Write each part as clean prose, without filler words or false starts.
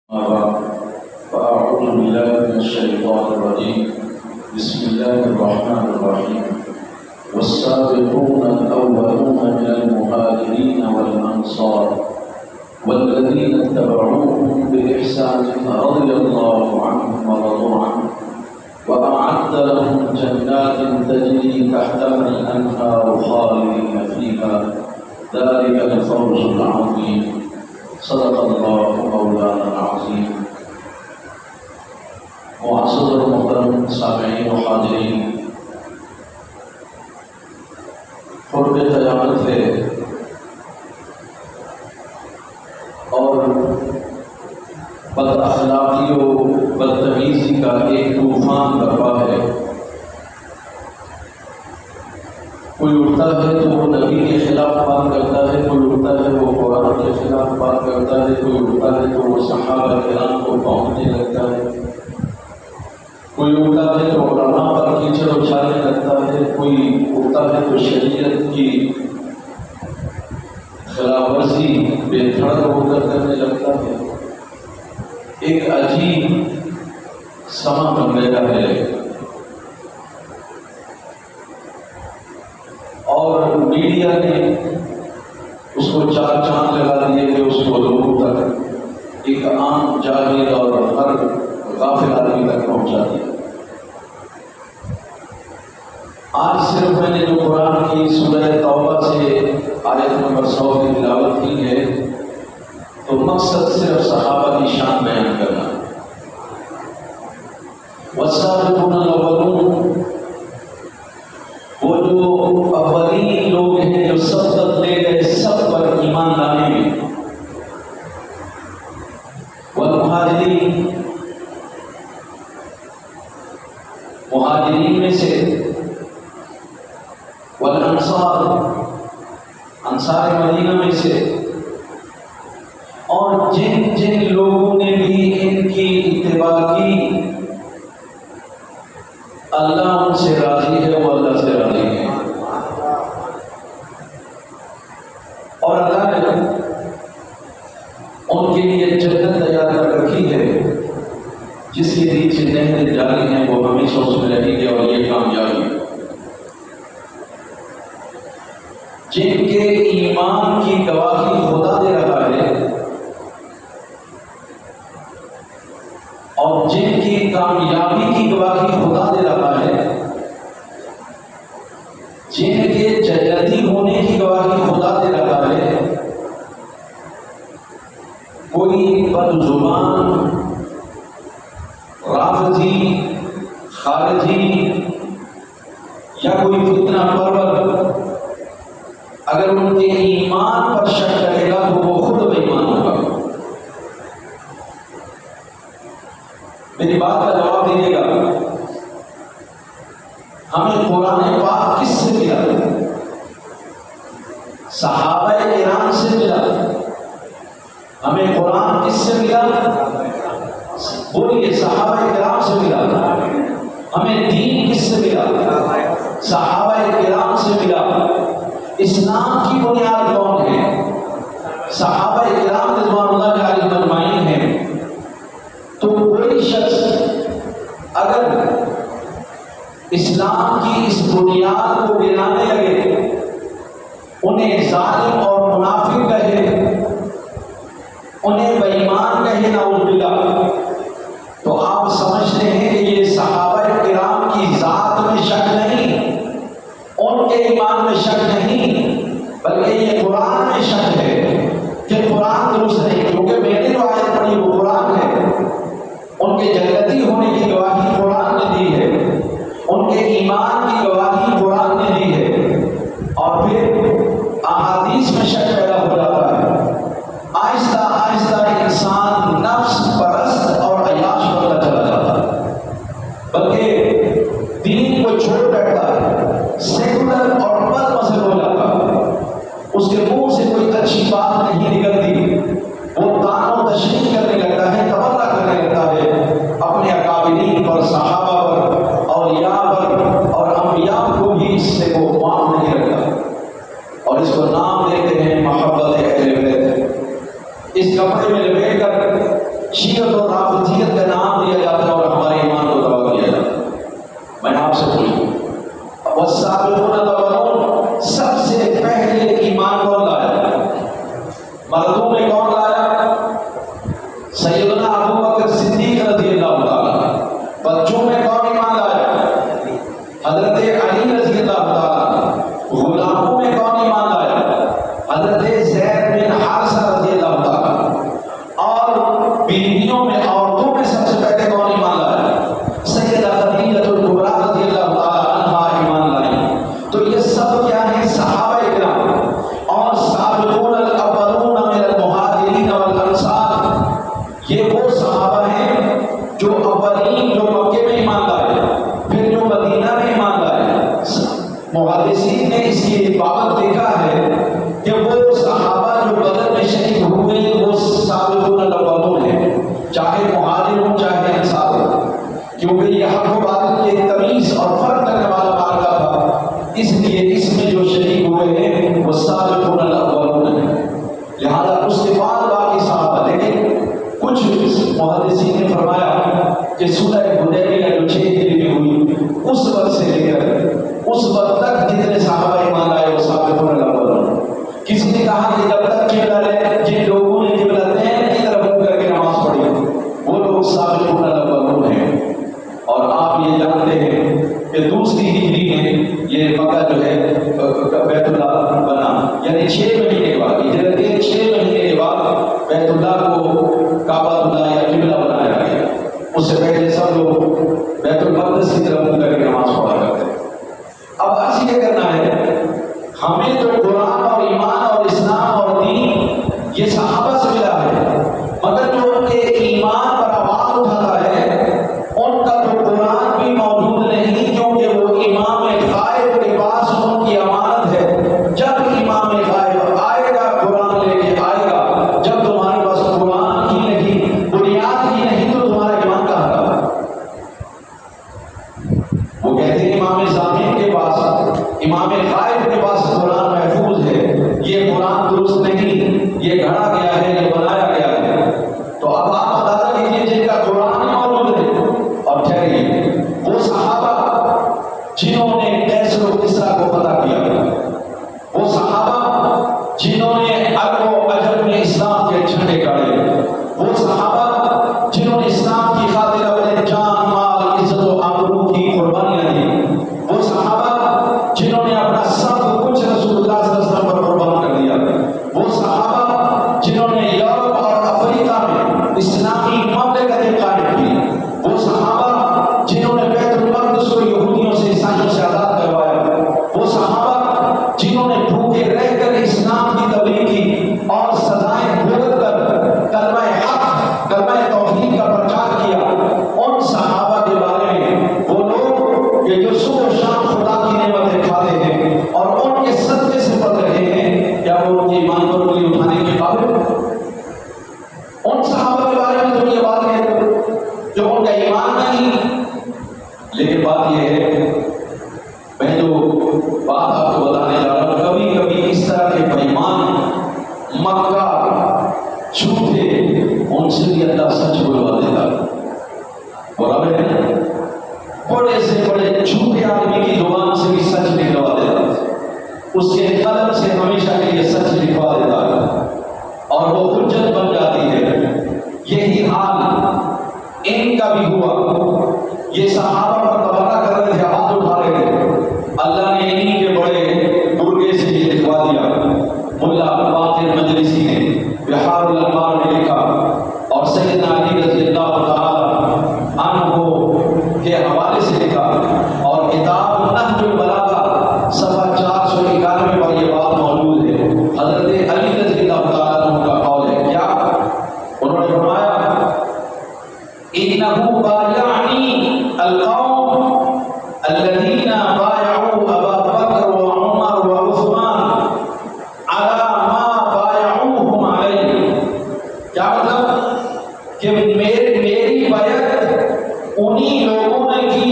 فأعوذ بالله من الشيطان الرجيم بسم الله الرحمن الرحيم والسابقون الأولون من المهاجرين والأنصار والذين اتبعوهم بإحسان رضي الله عنهم ورضوا عنه وأعد لهم جنات تجري تحتها الأنهار خالدين فيها ذلك الفوز العظيم صدق الله مولانا العظیم۔ معزز اور محترم سامعین و حاضرین، قرب قیامت ہے اور بد اخلاقی و بدتمیزی کا ایک طوفان برپا ہے۔ کوئی اٹھتا ہے تو وہ نبی کے خلاف بات کرتا ہے، کوئی اٹھتا ہے وہ قرآن کے خلاف بات کرتا ہے، کوئی اٹھتا ہے تو وہ صحابہ کرام کو پہنچنے لگتا ہے، کوئی اٹھتا ہے تو علماء پر کیچڑ اچھالنے لگتا ہے، کوئی اٹھتا ہے تو شریعت کی خلاف ورزی بے دھڑک ہو کر کرنے لگتا ہے۔ ایک عجیب سما بن گیا ہے اور میڈیا نے اس کو چار چاند لگا دیے کہ اس کو لوگوں تک ایک عام جاہل اور ہر غافل آدمی تک پہنچا دیا۔ آج صرف میں نے جو قرآن کی سورہ توبہ سے آیت نمبر 100 کی تلاوت کی ہے تو مقصد صرف صحابہ کی شان بیان کرنا۔ والسابقون الاولون، وہ جو اولین لوگ ہیں جو سبقت لے گئے سب پر ایمان لانے میں، والمہاجرین، مہاجرین میں سے، والانصار، انصار مدینہ میں سے، اور جن جن لوگوں نے بھی ان کی اتباع کی اللہ ان سے راضی ہے، وہ اللہ سے راضی ہے، اور اللہ نے ان کے لیے جنت تیار کر رکھی ہے جس کے نیچے نہریں جاری ہیں، وہ ہمیشہ اس میں رہیں گے، اور یہ کامیابی جن کے ایمان کی گواہی خدا دے رہا ہے اور جن کی کامیابی کی گواہی خدا دے رہا ہے، جن کے جنتی ہونے کی گواہی خدا دے رہا ہے، کوئی بد زبان رافضی خارجی یا کوئی فتنہ پرور اگر ان کے ایمان پر شک کرے گا تو وہ خود بے ایمان ہوگا۔ میری بات کا جواب دیجیے گا، ہمیں قرآن پاک کس سے ملا؟ صحابہ کرام سے ملا۔ ہمیں قرآن کس سے ملا؟ بولیے، صحابہ کرام سے ملا۔ ہمیں دین کس سے ملا؟ صحابہ کرام سے ملا۔ اسلام کی بنیاد کون ہے؟ صحابہ کرام رضوان اللہ علیہم اجمعین ہیں۔ تو کوئی شخص اگر اسلام کی اس بنیاد کو گرانے لگے، انہیں ظالم اور منافق کہے، انہیں بے ایمان کہے، نعوذ باللہ، تو آپ سمجھتے ہیں کہ یہ صحابہ کرام کی ذات میں شک نہیں، ان کے ایمان میں شک نہیں، بلکہ یہ قرآن میں شک ہے کہ قرآن درست نہیں، کیونکہ میں نے جو آیت پڑھی وہ قرآن ہے۔ ان کے جنتی ہونے کی گواہی قرآن نے دی ہے، ان کے ایمان کی گواہی قرآن نے دی ہے، اور پھر احادیث میں شک پیدا ہو جاتا ہے۔ آہستہ آہستہ انسان نفس پرست اور عیاش بنتا چلا جاتا ہے، بلکہ دین کو چھوڑ بیٹھتا ہے، سیکولر اور بد مذہب ہو جاتا ہے، اس کے منہ سے کوئی اچھی بات نہیں نکلتی، وہ طعن و تشریح کرنے لگتا ہے، تبرہ کرنے لگتا ہے اپنے اکابرین پر، صحابہ پر، اولیاء پر اور انبیاء کو بھی، اس سے وہ معاف نہیں رکھتا، اور اس کو نام دیتے ہیں محبت اہل بیت۔ اس کپڑے میں لپیٹ کر شیعہ کہ صلح حدیبیہ جو 6 ہجری میں ہوئی، اس وقت سے لے کر اس وقت تک جتنے صحابہ ایمان لائے وہ سابقون الاولون۔ کسی نے کہا کہ جب تک قبلہ جن لوگوں نے قبلہ دین کی طرف منہ کر کے نماز پڑھی وہ لوگ سابقون الاولون ہیں۔ اور آپ یہ جانتے ہیں کہ دوسری ہجری میں یہ مکہ جو ہے بیت اللہ بنا، یعنی 6 مہینے کے بعد، ہجرت کے 6 مہینے کے بعد بیت اللہ کو کعبہ اللہ یا قبلہ بنایا گیا۔ اس سے پہلے سب لوگ بیت المقدس کی طرف منہ کر کے نماز پڑھا کرتے ہیں۔ اب عرض یہ کرنا ہے، ہمیں تو قرآن اور ایمان اور اسلام اور دین یہ صحابہ سے ملا ہے، مگر جو ان کے ایمان پر آواز اٹھاتا ہے ان کا تو قرآن بھی موجود نہیں، کیونکہ وہ امام غائب کے پاس ان کی امانت ہے۔ جب امام غائب آئے گا قرآن لے کے آئے گا، جب تمہارے پاس قرآن ہی نہیں، بنیاد ہی نہیں، تو تمہارا ایمان کہاں کا؟ وہ کہتے ہیں امام ضامن کے پاس، امام غائب کے پاس قرآن محفوظ ہے، یہ قرآن درست نہیں، یہ گھڑا گیا ہے، یہ بنایا گیا ہے۔ تو اب آپ بتا دیجیے جن کا قرآن موجود ہے۔ اور ٹھہریے، وہ صحابہ جنہوں نے کیسر و کسریٰ کو فتح کیا، وہ صحابہ جنہوں نے عرب و عجم میں اسلام کے جھنڈے گاڑے، وہ صحابہ جنہوں نے اسلام کی خاطر اپنے جان مال عزت و آبرو کی قربانیاں دی، وہ صحابہ جنہوں نے اپنا سب کچھ رسول اللہ صلی اللہ علیہ وسلم پر قربان کر دیا، وہ صحابہ جنہوں نے یورپ اور افریقہ میں اسلامی مملکتیں قائم کی، وہ صحابہ جنہوں نے بیت المقدس کو یہودیوں سے عیسائیوں سے آزاد کروایا، وہ صحابہ جنہوں نے بھوکے رہ کر اسلام کی تبلیغ کی اور سزائیں بھگت کر کلمہ حق کلمہ توحید کا پرچار کیا، ان صحابہ کے بارے میں وہ لوگ کہ جو صبح و شام خدا کی نعمتیں کھاتے ہیں اور ان کے صدقے سے پڑھ رہے ہیں، کیا وہ ان کے ایمان پر انگلی اٹھانے کے قابل؟ ان صحابہ کے بارے میں تو یہ بات ہے جو ان کا ایمان نہیں۔ لیکن بات یہ ہے، میں جو بات آپ کو بتانے جا رہا ہوں، کبھی کبھی اس طرح کے بےایمان مکار جھوٹے ان سے بھی اللہ سچ بلوا دیتا۔ برابر ہے، بڑے سے بڑے جھوٹے آدمی کی زبان سے بھی سچ نکلوا دیتا، اس کے قلم سے ہمیشہ کے لیے سچ لکھوا دیتا اور وہ حجت بن جاتی ہے۔ یہی حال ان کا بھی ہوا، یہ صحابہ پر تبرہ کر رہے تھے، ہاتھ اٹھا رہے تھے، اللہ نے انہی کے بڑے برگے سے یہ لکھوا دیا۔ ملا باقر مجلسی نے بحار الانوار میں لکھا، اور سیدنا علی رضی اللہ تعالی عنہ کے حوالے سے لکھا، اور کتاب نہج البلاغہ صفحہ 491 پر یہ بات موجود ہے۔ حضرت علی رضی اللہ تعالی عنہ کا قول ہے، کیا انہوں نے فرمایا، انه بايعني القوم الذين بايعوا ابا بکر وعمر وعثمان على ما بايعوهم عليه۔ کیا مطلب کہ میری بیعت انہی لوگوں نے کی،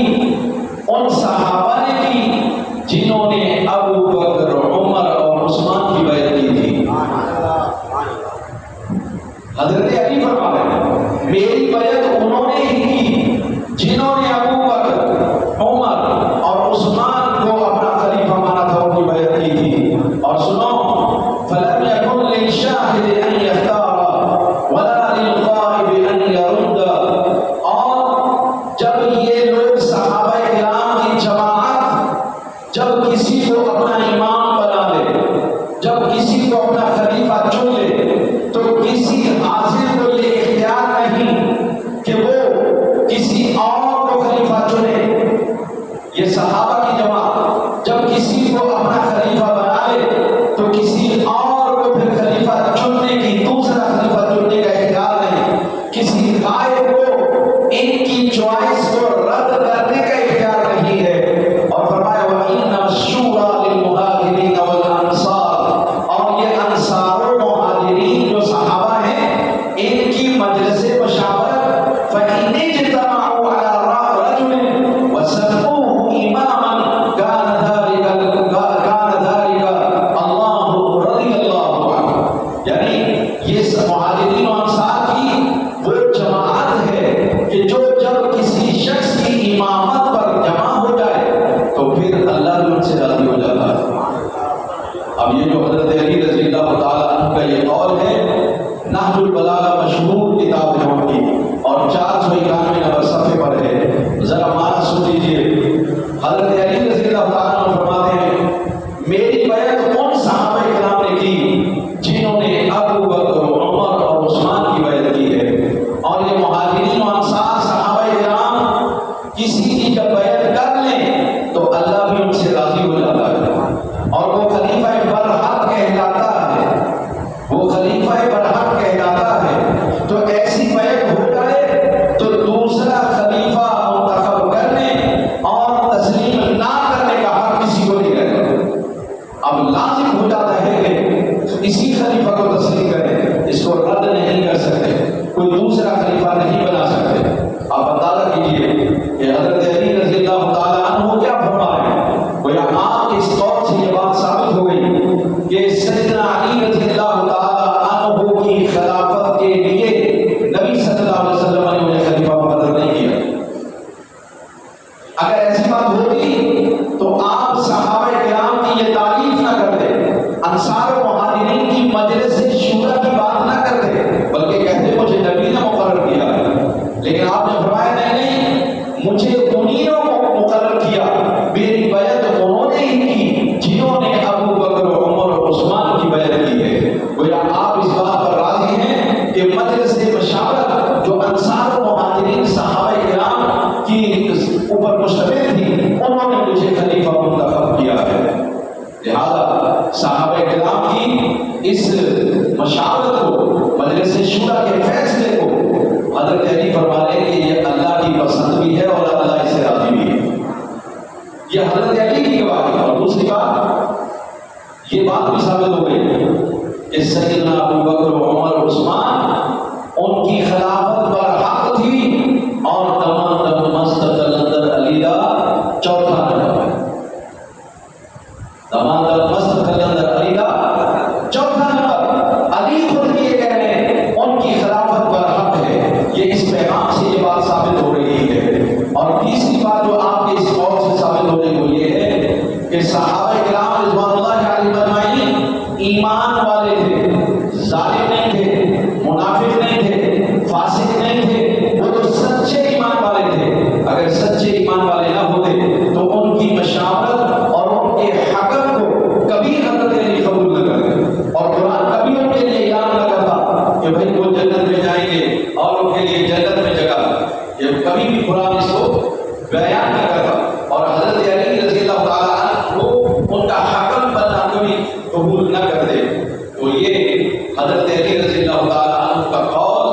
ان صحابہ نے کی جنہوں نے ابو بکر عمر اور عثمان کی بیعت کی تھی۔ حضرت علی فرما رہے ہیں، میری بیعت انہوں نے ہی کی جنہوں نے ابو بکر عمر اور عثمان کو اپنا خلیفہ مانا تھا، ان کی بیعت کی تھی۔ اور سنو، فَلَمْ يَكُنْ لِلشَّاهِدِ أَنْ يَخْتَارَ وَلَا لِلْغَائِبِ أَنْ يَرُدَّ۔ اور جب یہ لوگ صحابہ کرام کی جماعت جب کسی کو اپنا امام بنا لے، جب کسی کو اپنا خلیفہ چن لے، تو کسی حاضر کو یہ اختیار نہیں کہ وہ کسی اور کو خلیفہ چنے۔ یہ صحابہ کی جماعت جب کسی کو اپنا خلیفہ بنا لے تو کسی اور کو پھر خلیفہ چننے کی، دوسرا خلیفہ چننے کا اختیار نہیں، کسی غائب کو ان کی چوائس کو رد کرنے کا اختیار نہیں ہے۔ اور فرمایا وَإِنَّمَا الشُّورَىٰ لِلْمُهَاجِرِينَ وَالْأَنصَارِ، اور یہ انصار و مہاجرین جو صحابہ ہیں ان کی مجلس مشاورت، فَإِنِ اجْتَمَعُوا عَلَىٰ رَجُلٍ وَسَمُّوهُ إِمَامًا كَانَ ذَلِكَ اللَّهُ رَضِيَ اللَّهُ عَنْهُ۔ یعنی یہ مہاجرین و انصار کی وہ جماعت ہے کہ جو جب اللہ تعالیٰ عنہ کا یہ قول ہے، نہج البلاغہ مشہور کتاب ہے ان کی، اور 491 نمبر صفحے پر ہے. ذرا معنی سن لیجیے. حضرت علی رضی اللہ تعالیٰ عنہ فرماتے ہیں میری بیعت ان صحابہ کرام نے کی جنہوں نے ابو بکر، عمر اور عثمان کی بیعت کی ہے. اور یہ مہاجرین و انصار صحابہ کرام کسی کی جب بیعت کر لیں تو اللہ بھی ان سے راضی ہو جاتا ہے اور وہ خلیفہ برحق کہلاتا ہے، وہ خلیفہ برحق کہلاتا ہے. تو ایسی بیعت ہو جائے تو دوسرا خلیفہ منتخب کرنے اور تسلیم نہ کرنے کا حق کسی کو نہیں رہتا. اب لازم ہو جاتا ہے کہ اسی خلیفہ کو تسلیم کریں، اس کو رد نہیں کر سکتے، کوئی دوسرا خلیفہ نہیں بنا سکتے. آپ اندازہ کیجیے کہ حضرت علی رضی اللہ تعالیٰ عنہ کیا فرما رہے ہیں. گویا آپ کے اس قول سے یہ بات ثابت ہو گئی کہ سیدنا علی رضی اللہ تعالیٰ عنہ کی خلافت کے لیے نبی صلی اللہ علیہ وسلم نے انہیں خلیفہ مقرر نہیں کیا. اگر ایسی بات ہوتی تو آپ صحابہ کرام کی یہ تعریف نہ کرتے، انصار و مہاجرین کی مجلس شورا کی بات نہ کرتے، بلکہ کہتے مجھے نبی نے مقرر کیا. لیکن آپ نے فرمایا نہیں، مجھے انہی نے مقرر کیا، میری بیعت انہوں نے ہی کی جنہوں نے ابو بکر، عمر اور عثمان کی بیعت کی ہے. گویا آپ اس بات پر راضی ہیں کہ مجلس مشاورت جو انصار و مہاجرین صحابہ کرام کی اوپر مشتمل تھی، انہوں نے مجھے خلیفہ منتخب کیا ہے. لہذا صحابہ کرام کی اس مشاورت کو، مجلس شورا کے فیصلے کو حضرت علی فرما رہے ہیں کہ یہ اللہ کی پسند بھی ہے اور اللہ اس سے راضی بھی ہے. یہ حضرت علی کی گواہی. اور دوسری بات یہ بات بھی ثابت ہو گئی کہ سیدنا ابو بکر، عمر اور عثمان ان کی خلافت پر حق تھی اور تمام مست قلندر علی کا چوتھا نمبر ہے. تمام مست قلندر علی کا چوتھا نمبر. علی خود یہ کہہ رہے ہیں ان کی خلافت پر حق ہے. یہ اس پیغام سے یہ بات ثابت ہو رہی ہے. اور تیسری بات جو آپ کے اس قول سے ثابت ہو رہی وہ یہ ہے کہ صحابہ کرام رضوان اللہ علیہم اجمعین ایمان والے تھے، ظالم نہیں تھے، منافق نہیں تھے، فاسق نہیں تھے. وہ تو سچے ایمان والے تھے. اگر سچے ایمان والے نہ ہوتے تو ان کی مشاورت اور ان کے حکم کو کبھی حضرت علی قبول نہ کرتے، اور قرآن کبھی ان کے لیے اعلان نہ کرتا کہ بھائی وہ جنت میں جائیں گے اور ان کے لیے جنت میں جگہ. یہ کبھی بھی قرآن اس کو بیان نہ کرتا. اور حضرت علی رضی اللہ تعالیٰ عنہ کو ان کا حکم بننا کبھی قبول نہ کرتے. تو یہ حضرت علی رضی اللہ تعالیٰ عنہ کا قول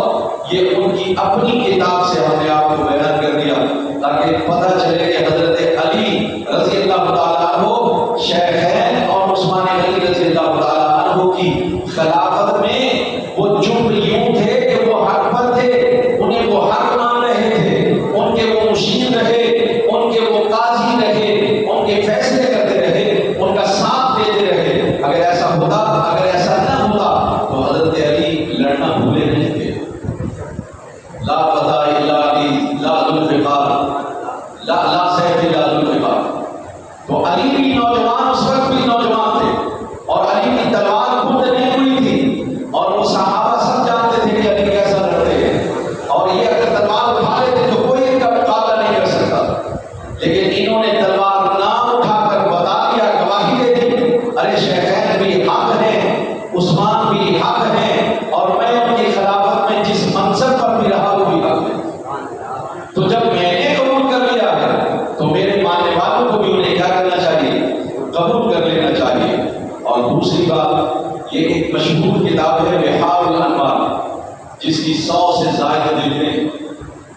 یہ ان کی اپنی کتاب سے ہم نے آپ کو بیان کر دیا تاکہ پتہ چلے کہ حضرت علی رضی اللہ تعالیٰ عنہ شیخین اور عثمان غنی رضی اللہ تعالیٰ عنہ کی خلافت میں وہ چپ یوں تھے کہ وہ حق پر تھے، انہیں وہ حق مان رہے تھے، ان کے وہ مشیر رہے، ان کے وہ قاضی رہے، ان کے فیصلے کرتے رہے، ان کا ساتھ دیتے رہے. اگر ایسا ہوتا، اگر ایسا نہ ہوتا تو حضرت علی لڑنا بھولے نہیں تھے. لا فتح الا علی لا ذوالفقار لا سیف الا ذوالفقار. تو علی بھی نوجوان، اس وقت بھی نوجوان تھے اور علی کی تلوار خود نہیں ہوئی تھی اور وہ صحابہ سب جانتے تھے کہ علی کیسا لڑتے ہیں اور یہ اگر تلوار اٹھا لیتے تو کوئی ان کا مقابلہ نہیں کر سکتا. لیکن انہوں نے تلوار نہ اٹھا کر بتا دیا، گواہی دے دی، ارے شیخین بھی حق ہیں، عثمان بھی حق ہیں، اور میں ان کی خلافت میں جس منصب پر بھی رہا وہ بھی حق ہے. تو جب میں نے قبول کر لیا ہے تو میرے ماننے والوں کو بھی انہیں کیا کرنا چاہیے؟ قبول کر لینا چاہیے. اور دوسری بات یہ ایک مشہور کتاب ہے بحار الانوار جس کی 100 سے زائد جلدیں،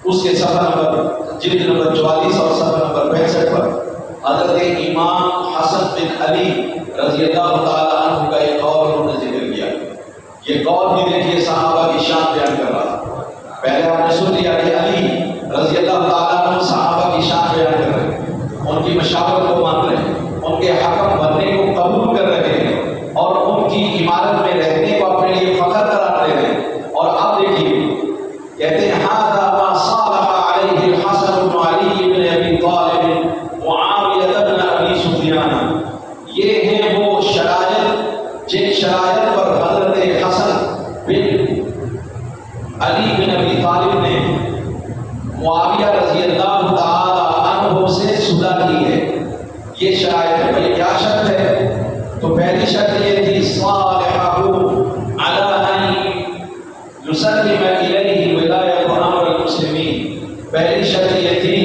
اس کے صفحہ نمبر جلد نمبر 44 اور صفحہ نمبر 65 پر حضرت امام حسن بن علی رضی اللہ تعالیٰ عنہ کا ایک قول انہوں نے ذکر کیا. یہ قول بھی دیکھیے صحابہ کی شان بیان کر رہا. پہلے آپ نے سن لیا کہ علی رضی اللہ تعالیٰ عنہ صحابہ کی شان بیان کر رہے ہیں، ان کی مشاورت کو مان رہے ہیں، ان کے حکم بننے کو قبول کر رہے ہیں اور ان کی عمارت میں رہنے کو اپنے لیے فخر قرار دے رہے ہیں. اور اب دیکھیے کہتے ہیں هذا ما صالح عليه الحسن بن علي بن ابي طالب معاوية بن ابي سفيان. یہ ہیں وہ شرائط جن شرائط پر ہے بھائی کیا شرط ہے؟ تو پہلی شرط یہ تھی صالحہ علی ان یسلم الیہ ولایۃ امر المسلمین، پہلی شرط یہ تھی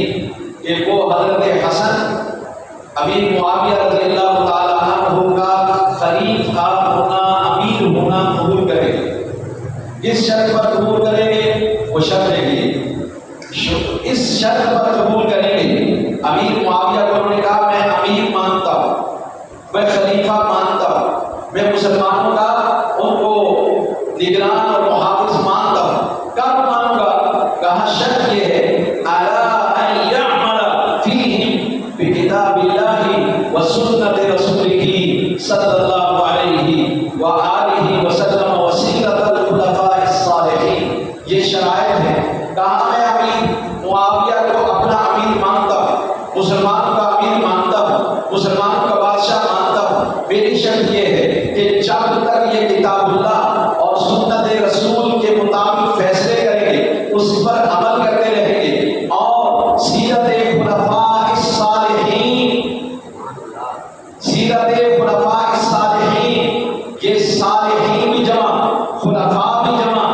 کہ وہ حضرت حسن امیر معاویہ رضی اللہ تعالیٰ عنہ کا خلیفہ ہونا، امیر ہونا قبول کریں گے۔ اس شرط پر قبول کریں گے وہ شرط ہے، اس شرط پر قبول کریں گے۔ امیر معاویہ کو انہوں نے کہا میں امیر مانتا ہوں، میں خلیفہ مانتا ہوں، میں مسلمانوں کا ان کو نگران اور محافظ مانتا ہوں۔ کب مانوں گا؟ کہا شرط یہ ہے الا ان یعمل فیہم بکتاب اللہ وسنت رسولہ صلی اللہ علیہ وآلہ وسلم وسیرۃ الخلفاء الصالحین۔ یہ شرائط ہے۔ کہا میں امیر معاویہ کو اپنا امیر مانتا ہوں، مسلمان کا امیر مانتا ہوں، مسلمان کا بادشاہ مانتا ہوں، میری شرط یہ ہے کہ جب تک یہ کتاب اللہ اور سنت رسول کے مطابق فیصلے کریں گے، اس پر عمل کرتے رہیں گے، اور سیرت خلفاء الصالحین، سیرت خلفاء الصالحین، یہ صالحین بھی جمع خلفاء بھی جمع،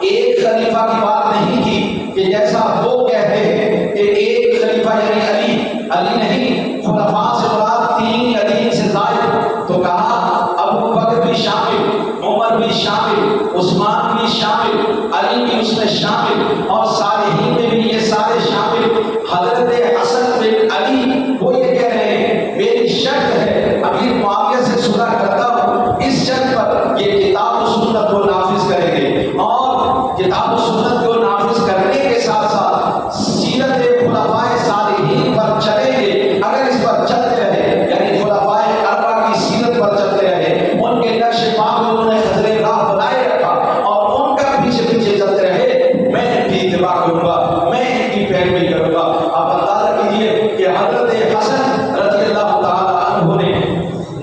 ایک خلیفہ کی بات نہیں کی کہ جیسا وہ کہتے ہیں کہ ایک خلیفہ یعنی علی نہیں، خلفاء سے مراد تین یا تین سے زائد۔ تو کہا ابو بکر بھی شامل، عمر بھی شامل، عثمان بھی شامل، علی بھی اس میں شامل، اور صالحین میں بھی یہ سارے شامل۔ حضرت حسن بن علی وہ یہ کہہ رہے ہیں میری شرط ہے امیر معاویہ سے صلح کرتا ہوں، اس شرط پر یہ کتاب و سنت کو نافذ کریں گے، اور کتاب و سنت کو نافذ کرنے کے ساتھ ساتھ سیرت خلفاء صالحین پر چلیں گے۔ اگر اس پر چلتے رہے، یعنی خلفاء اربعہ کی سیرت پر چلتے رہے، ان کے نقش پا کو انہوں نے خضر راہ بنائے رکھا اور ان کا پیچھے پیچھے چلتے رہے، میں ان کی اتباع کروں گا، میں ان کی پیروی کروں گا۔ آپ اندازہ کیجئے کہ حضرت حسن رضی اللہ تعالیٰ عنہ نے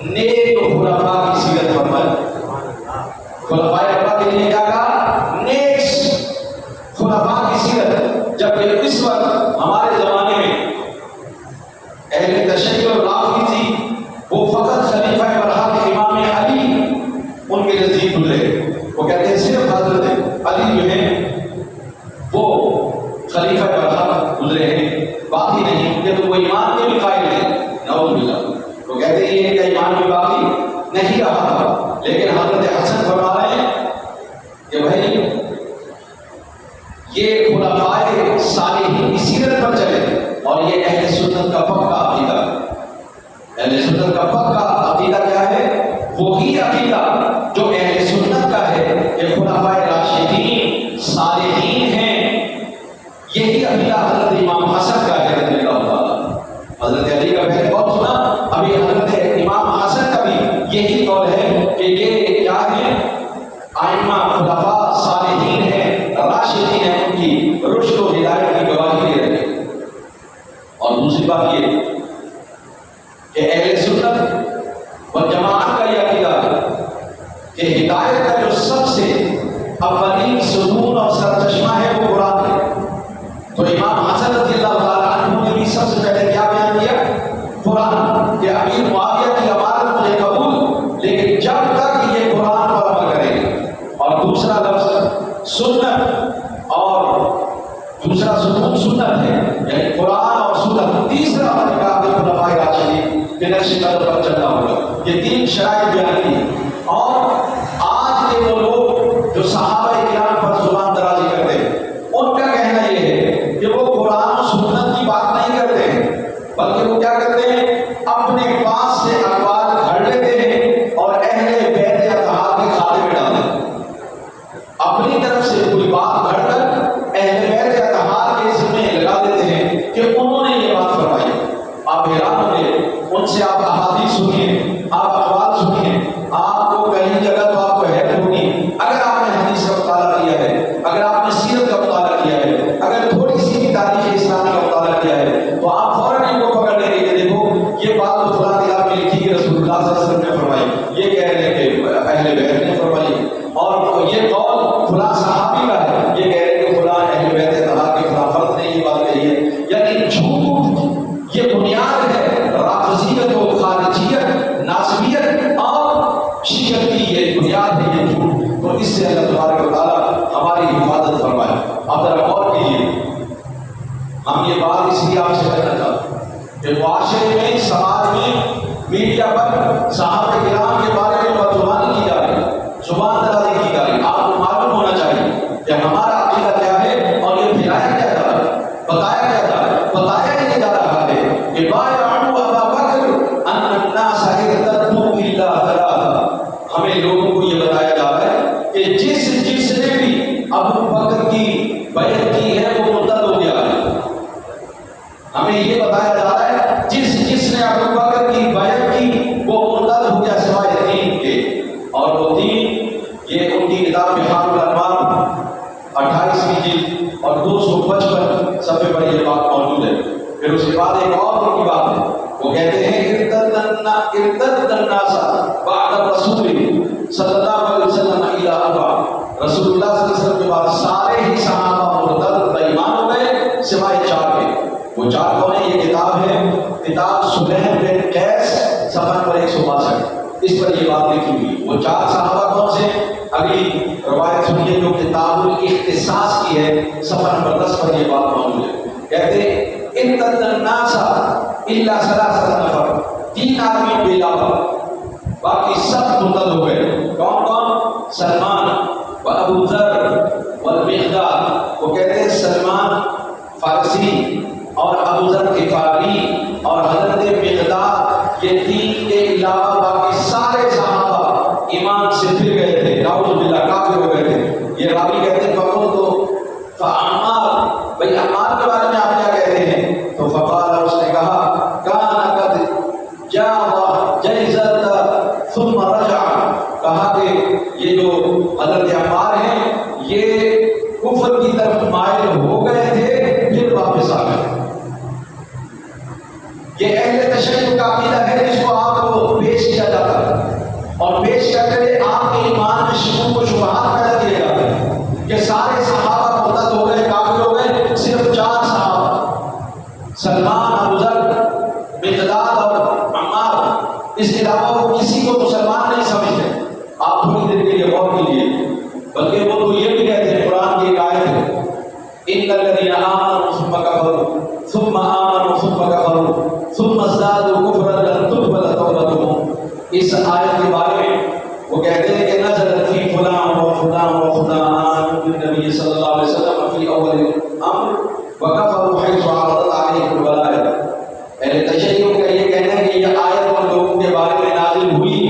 نیک خلفاء کی سیرت فرمائی۔ خلفاء اربعہ کے لیے کیا کہا؟ نیک خلفاء کی سیرت، جبکہ اس وقت ہمارے زمانے میں اہل تشیع اور رافضی وہ فقط خلیفہ برحق امام علی ان کے نزدیک گزرے، وہ کہتے ہیں صرف حضرت علی جو ہیں وہ خلیفہ برحق گزرے ہیں، باقی نہیں، یہ تو وہ ایمان کے بھی قائل نہیں، نعوذ باللہ۔ وہ کہتے ہیں یہ ایمان بھی باقی نہیں رہا تھا، لیکن حضرت حسن فرما رہے ہیں کہ بھائی یہ خلفاء صالحین کی سیرت پر چلے، اور یہ اہل سنت کا پکا عقیدہ ہے۔ اہل سنت کا پکا عقیدہ کیا ہے؟ وہی عقیدہ جو اہل سنت کا ہے کہ خلفاء راشدین صالحین ہیں، یہی عقیدہ حضرت امام حسن کا ہے رضی اللہ تعالیٰ۔ حضرت علی کا پہلے بہت سنا، ابھی حضرت امام حسن کا بھی یہی قول ہے کہ یہ کیا ہے؟ ائمہ خلفاء صالحین ہیں، راشدین ہیں، ان کی رشد و ہدایت کی گواہی دے رہے ہیں۔ اور دوسری بات یہ کہ اہل سنت والجماعت کا یہ عقیدہ ہے کہ ہدایت کا جو سب سے اولین ستون اور سرچشمہ ہے وہ قرآن ہے۔ تو امام حسن رضی اللہ تعالیٰ عنہ نے بھی سب سے پہلے کیا بیان کیا؟ قرآن، کہ امیر معاویہ کی عبادت مجھے قبول، لیکن جب تک یہ قرآن پر عمل کرے گا۔ اور دوسرا لفظ سنت، اور دوسرا ستون سنت ہے، یعنی قرآن اور سنت۔ تیسرا طریقہ خلفاء راشدین کے نقش قدم پر چلنا ہوگا۔ یہ تین شرائط بیان کی۔ اور آج کے وہ لوگ جو صحابہ کرام پر زبان درازی کرتے ہیں، ان کا کہنا یہ ہے کہ وہ قرآن و سنت کی بات نہیں کرتے ہیں، بلکہ وہ کیا کرتے ہیں؟ اپنے پاس سے اقوال گھڑ لیتے ہیں اور اہل بیت اطہار کے کھاتے میں ڈال دیتے ہیں۔ اپنی طرف سے کوئی بات گھڑ کر اہل بیت اطہار کے ذمہ لگا دیتے ہیں کہ انہوں نے یہ بات فرمائی۔ آپ حیران ہوں گے، ان سے آپ احادیث سنیے، آپ اقوال سنیے، آپ اس سے اللہ تبارک و تعالیٰ ہماری حفاظت فرمائے۔ اب ذرا غور کیجیے، ہم یہ بات اس لیے آپ سے کہنا چاہتے ہیں کہ معاشرے میں، سماج میں، میڈیا پر صحابہ کرام کے بارے میں بدزبانی کی جا رہی ہے، زبان درازی کی جا رہی ہے۔ آپ کو معلوم ہونا چاہیے کہ ہمارا عقیدہ کیا ہے اور یہ پھیلایا کیا جا رہا ہے، بتایا کیا جا رہا ہے۔ بتایا یہ جا رہا ہے کہ بایعوا ابا بکر ان الناس ارتدوا الا ثلاثہ، ہمیں لوگوں کو یہ بتایا جا رہا ہے کہ جس نے بھی ابو بکر کی بیعت کی ہے وہ مرتد ہو گیا ہے۔ ہمیں یہ بتایا جا رہا ہے جس نے ابو بکر کی بیعت کی وہ مرتد ہو گیا سوائے تین کے، اور وہ تین یہ ان کی کتاب بحار الانوار 28ویں جلد اور 255 صفحے پر یہ بات موجود ہے۔ پھر اس کے بعد ایک اور ان کی بات ہے، وہ کہتے ہیں ارتد الناس بعد رسول صلی اللہ علیہ وسلم الی اربع، رسول اللہ صلی اللہ علیہ وسلم کے بعد سارے ہی صحابہ مرتد بےایمان ہو گئے سوائے چار کے۔ وہ چار کون ہیں؟ یہ کتاب ہے کتاب سلیم بن قیس صفحہ نمبر 162، اس پر یہ بات لکھی ہوئی۔ وہ چار صحابہ کون سے؟ اگلی روایت سنیے جو کتاب الاختصاص کی ہے، صفحہ نمبر 10 پر یہ بات موجود ہے۔ کہتے ہیں ارتد الناس الا ثلاثه نفر، تین آدمی کے علاوہ باقی سب مرتد ہو گئے۔ کون کون؟ سلمان و ابو ذر والمقداد، وہ کہتے ہیں سلمان فارسی اور ابو ذر غفاری اور حضرت مقداد، یہ تین کے علاوہ باقی سارے صحابہ ایمان سے پھر گئے تھے، نعوذ باللہ کافر ہو گئے تھے۔ یہ راوی کہتے ہیں فقط تو فعمار، بھئی عمار کے بارے میں آپ کیا کہتے ہیں؟ تو فقال، اس نے کہا کان قد جاء جیزت ثم رجع، کہا کہ یہ جو حضرت عمار ہیں یہ کفر کی طرف مائل ہو گئے تھے پھر واپس آ گئے۔ یہ اہل تشیع کا عقیدہ ہے جس کو آپ کو پیش کیا جاتا ہے، اور پیش کر کے آپ کے ایمان میں شکوک و شبہات پیدا کیے جاتے ہیں کہ سارے صحابہ مرتد ہو گئے، کافر ہو گئے، صرف چار صحابہ سلمان، ابو ذر، مقداد اور عمار، اس کے علاوہ وہ کسی کو مسلمان نہیں سمجھتے۔ آپ تھوڑی دیر کے لیے غور کیجیے، بلکہ وہ تو یہ بھی کہتے ہیں، قرآن کی ایک آیت ہے ان الذين آمنوا ثم كفروا ثم آمنوا ثم كفروا ثم ازدادوا كفرا لن تقبل توبتهم، اس آیت کے بارے میں وہ کہتے ہیں کہ نزلت فی فلان و فلان و فلان آمنوا بالنبی صلی اللہ علیہ وسلم فی اول الامر وکفروا حیث عرضت علیہم الولایہ۔ اہل تشیع کا یہ کہنا ہے کہ یہ آیت ان لوگوں کے بارے میں نازل ہوئی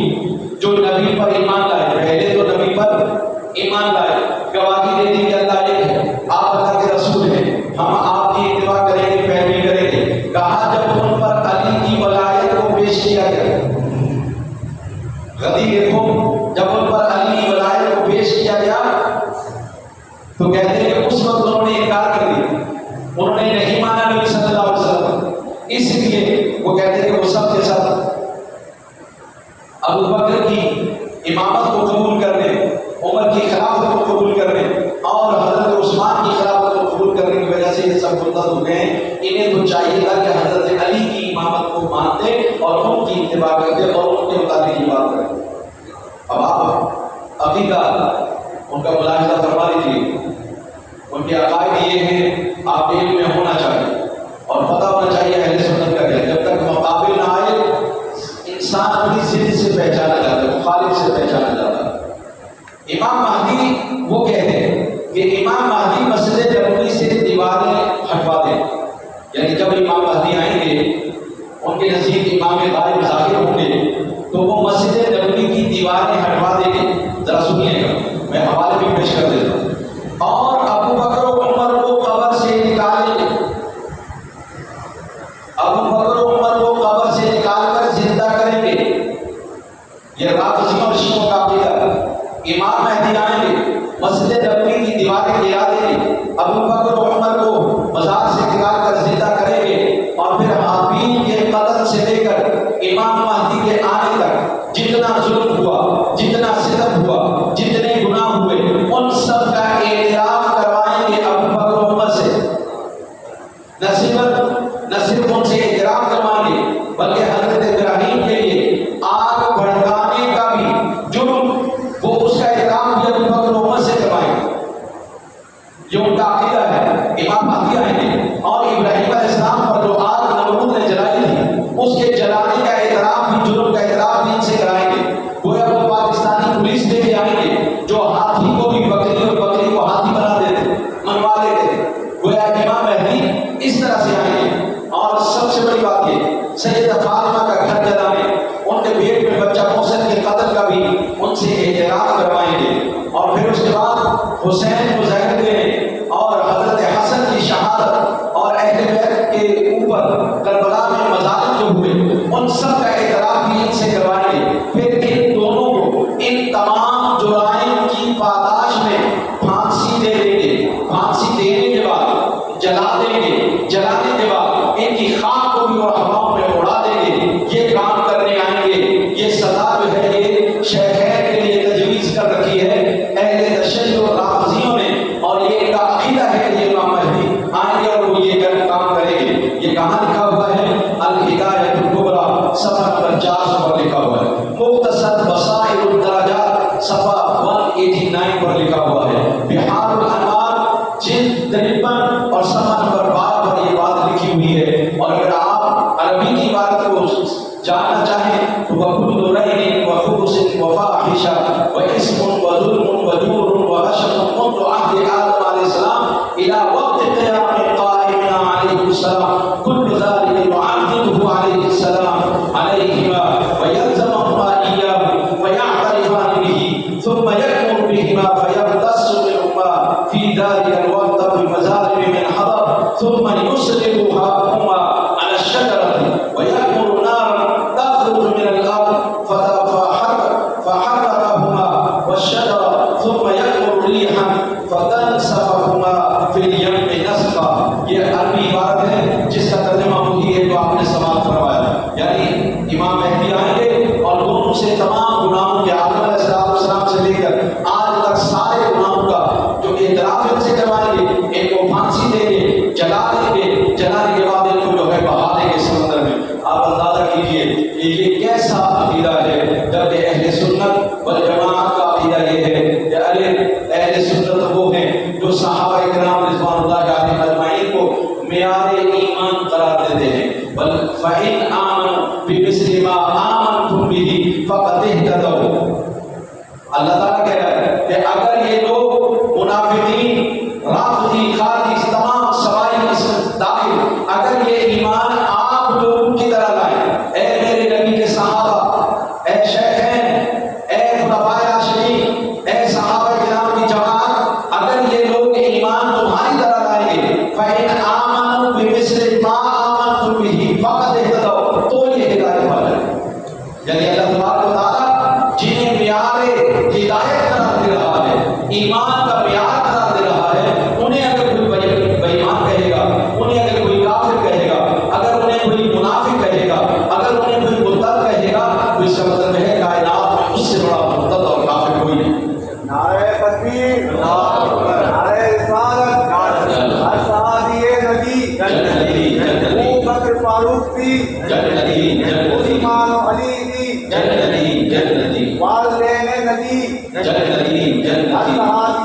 جو نبی پر ایمان لائے، پہلے تو نبی پر ایمان لائے، گواہی دے دی کہ اللہ ایک ہے، آپ اللہ کے رسول ہیں، ہم آپ کی اتباع کریں گے، پیروی کریں گے۔ کہا جب ان پر علی کی ولایت کو پیش کیا گیا، غدیر دیکھو، جب ان پر علی کی ولایت کو پیش کیا گیا تو کہتے ہیں کہ اس وقت انہوں نے انکار کر دیا، انہوں نے نہیں مانا نبی صلی اللہ علیہ وسلم، اس لیے وہ کہتے ہیں کہ وہ سب کے ساتھ ابو بکر کی امامت کو قبول کرنے، عمر کی خلافت کو قبول کرنے اور حضرت عثمان کی خلافت کو قبول کرنے کی وجہ سے یہ سب مرتد ہو گئے ہیں۔ انہیں تو چاہیے تھا کہ حضرت علی کی امامت کو مانتے اور ان کی اتباع کرتے اور ان کے مطابق یہ بات کرتے۔ اب آپ عقیدہ ان کا ملاحظہ فرما لیجیے، ان کے عقائد یہ ہیں، آپ علم میں ہونا چاہیے اور پتہ ہونا چاہیے اہل سنت کا کیا۔ جب تک مقابل نہ آئے انسان اپنی ضد سے پہچانا جاتا ہے، مخالف سے پہچانا جاتا ہے۔ امام مہدی وہ کہتے ہیں کہ امام مہدی مسجد نبوی سے دیواریں ہٹوا دیں، یعنی جب امام مہدی آئیں گے ان کے نزدیک امام غائب ظاہر ہوں گے تو وہ مسجد نبوی کی دیواریں ہٹوا دیں گے۔ ذرا سنیے گا، میں حوالے بھی پیش کر دیتا ہوں۔ اور ابو بکر و عمر کو قبر سے نکالیں گے، ابو بکر و عمر کو قبر سے نکال کر زندہ کریں گے۔ یہ رافضیوں اور شیعوں کا عقیدہ ہے۔ امام مہدی آئیں گے، مسجد نبوی کی دیواریں گرا دیں گے، ابو بکر و عمر کو مزار سے نکال کر زندہ کریں گے، اور پھر حابیل کے قتل سے لے کر امام مہدی کے آنے تک جتنا ظلم ہوا، جتنا ستم ہوا، جتنے گناہ ہوئے، ان سب کا اعتراف کروائیں گے ابو بکر و عمر سے۔ نہ صرف ان سے اعتراف کروائیں گے بلکہ حضرت ابراہیم کے لیے آگ بھڑکانے کا بھی جرم وہ اس کا اعتراف بھی ابو بکر حسین کو زہر دینے اور حضرت حسن کی شہادت اور اہل بیت کے اوپر کربلا میں مظالم جو ہوئے ان سب کا اعتراف بھی ان سے کروائیں گے. پھر ان دونوں کو ان تمام جرائم کی پاداش میں پھانسی دے دیں گے. پھانسی دینے کے بعد جلا دیں گے. جلانے کے بعد ان کی خاک کو بھی اور ہواؤں میں اڑا دیں گے. یہ کام کرنے آئیں گے. یہ سزا جو ہے یہ شیخین کے لیے تجویز کر رکھی ہے اہل تشیع اور رافضیوں نے، اور یہ ان کا عقیدہ ہے کہ یہ امام مہدی آئیں گے اور وہ یہ کام کریں گے. یہ کہاں لکھا ہوا ہے؟ الہدایۃ الکبریٰ صفحہ نمبر 400 پر لکھا ہوا ہے. مختصر بصائر الدرجات صفحہ 189 پر لکھا ہوا ہے. بحار الانوار جلد 53 اور صفحہ نمبر 12 پر یہ بات لکھی ہوئی ہے. اور اگر آپ عربی کی عبارت کو جاننا چاہیں تو وَكُلُّ رَيْنٍ وَخُبُثٍ وَفَاحِشَةٍ وَإِثْمٌ وَظُلْمٌ وَجُورٌ وَغَشَمٌ مُنذ عهد آدم علیہ السلام إلى وقت قیام القائمین علیہ السلام كل ذلك يعذبه عليه السلام عليهما ويلزمهما إياه ويعترفان به ثم يكمل بهما فيمتص منهما في ذلك الوقت بمظالم من حضر ثم يسلبهما على الشجرة ويأمر نارا تخرج من الأرض فحرقهما والشجرة ثم يأمر ريحا فتنسفهما في اليم نسفا. یہ عربی عبارت ہے جس کا ترجمہ وہی ہے جو آپ نے سماعت فرمایا. یعنی امام مہدی آئیں گے اور دونوں سے تمام گناہوں کے آدم علیہ السلام سے لے کر آج تک سارے گناہوں کا جو اعتراف ان سے کروائیں گے ان کو پھانسی دیں گے، جلا دیں گے. جلانے کے بعد ان کو جو ہے بہا دیں گے سمندر میں. آپ اندازہ کیجئے کہ یہ کیسا عقیدہ ہے. جبکہ اہل سنت والجماعت کا عقیدہ یہ ہے کہ اہل سنت وہ ہیں جو صحابہ کرام رضوان اللہ علیہم اجمعین کو معیار ایمان قرار دیتے ہیں. بل فإن آمنوا بمثل ما آمنتم به فقد اهتدوا. اللہ تعالیٰ کہہ رہا ہے کہ اگر یہ لوگ منافقین، رافضی، خارجی، تمام سوائی اس میں داخل، اگر یہ ایمان آپ لوگوں کی طرح لائیں، اے میرے نبی کے صحابہ، اے شیخین، اے خلفائے راشدین، اے صحابہ کرام کی جماعت، اگر یہ لوگ ایمان تمہاری طرح لائیں گے فإن آمنوا بمثل ما آمنتم به فقد اهتدوا، تو یہ ہدایت والے ہیں. یعنی اللہ تبارک و تعالیٰ جنہیں معیار ہدایت قرار دے رہا ہے، ایمان کا معیار قرار دے رہا ہے، انہیں اگر کوئی بے ایمان کہے گا، انہیں اگر کوئی کافر کہے گا، اگر انہیں کوئی منافق کہے گا، اگر انہیں کوئی مرتد کہے گا، تو اس کا مطلب ہے کائنات میں اس سے بڑا مرتد اور کافر کوئی نہیں. نعرہ تکبیر، نعرہ رسالت، ہر صحابی نبی، ابو بکر فاروق بھی، عثمان و علی بھی، والدین نبی، ہر صحابی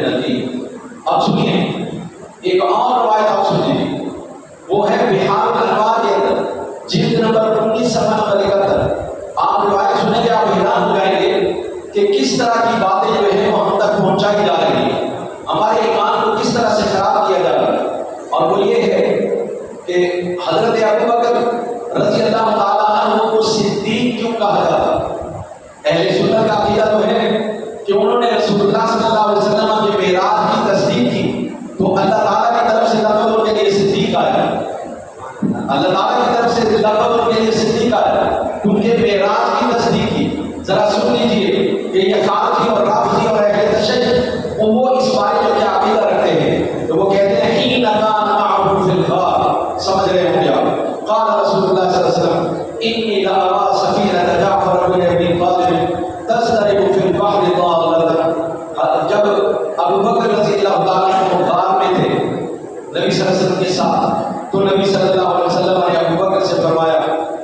نبی. اب سنیے ایک اور روایت آپ سنیے، وہ ہے بحار الانوار کے اندر جلد نمبر 19 صفحہ نمبر 71. آپ روایت سنیں گے آپ حیران ہو جائیں گے کہ کس طرح کی باتیں جو ہیں وہ ہم تک پہنچائی جا رہی ہیں، ہمارے ایمان کو کس طرح سے خراب کیا جا رہا ہے. اور وہ یہ ہے کہ حضرت ابو بکر رضی اللہ تعالیٰ عنہ کو صدیق کیوں کہا جاتا. اہل سنت کا عقیدہ تو ہے کہ انہوں نے رسول اللہ صلی اللہ علیہ وسلم کے معراج کی تصدیق کی تو اللہ تعالیٰ کی طرف سے لفظ ان کے لیے صدیق آیا. اللہ تعالیٰ کی طرف سے لفظ ان کے لیے صدیق آیا کیونکہ معراج کی تصدیق کی. ذرا سن لیجیے کہ یہ خارجی اور رافضی اور اہل تشیع وہ اس بارے میں کیا عقیدہ رکھتے ہیں. تو وہ کہتے ہیں حین کان معه فی الغار، سمجھ رہے ہیں کیا؟ قال رسول اللہ صلی اللہ علیہ وسلم انی لارى سفینۃ جعفر بن ابی طالب تضطرب فی البحر ضالۃ. جب ابو بکر رضی اللہ تعالیٰ عنہ غار میں تھے نبی صلی اللہ علیہ وسلم کے ساتھ، تو نبی صلی اللہ علیہ وسلم نے ابو بکر سے فرمایا